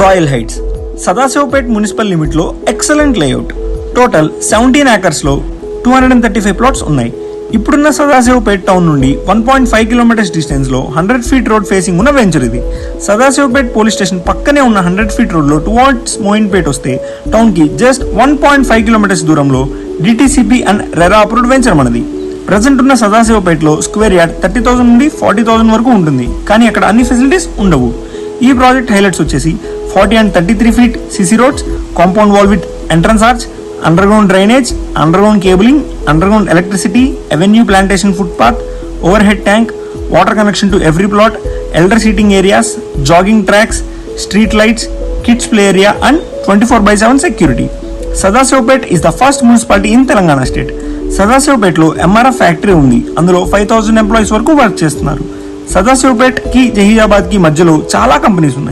Royal heights Sadasivpet municipal limit లో excellent layout. Total 17 acres లో 235 plots ఉన్నాయి. ఇప్పుడున్న సదాశివపేట్ టౌన్ నుండి 1.5 kilometers డిస్టెన్స్ లో 100 feet రోడ్ ఫేసింగ్ ఉన్న వెంచర్ ఇది. సదాశివపేట్ పోలీస్ స్టేషన్ పక్కనే ఉన్న 100 feet రోడ్ లో టువర్డ్స్ మోయిన్పేట్ వస్తే టౌన్ కి జస్ట్ 1.5 kilometers దూరంలో DTCP and RERA approved venture మనది. ప్రజెంట్ ఉన్న సదాశివపేట్ లో స్క్వేర్ యార్డ్ 30,000 నుండి 40,000 వరకు ఉంటుంది, కానీ అక్కడ అన్ని ఫెసిలిటీస్ ఉండవు. ఈ ప్రాజెక్ట్ హైలైట్స్ వచ్చేసి 40 and 33 feet CC roads, compound wall with entrance arch, underground drainage, underground cabling, underground electricity, avenue plantation footpath, over head tank, water connection to every plot, elder seating areas, jogging tracks, street lights, kids play area and 24/7 security. Sadasivpet is the first municipality in Telangana state. Sadasivpet లో MRF factory ఉంది, అందులో 5,000 employees వరకు work చేస్తున్నారు. సదాశివపేట్ కి జహీరాబాద్ కి మధ్యలో చాలా companies ఉన్నాయి.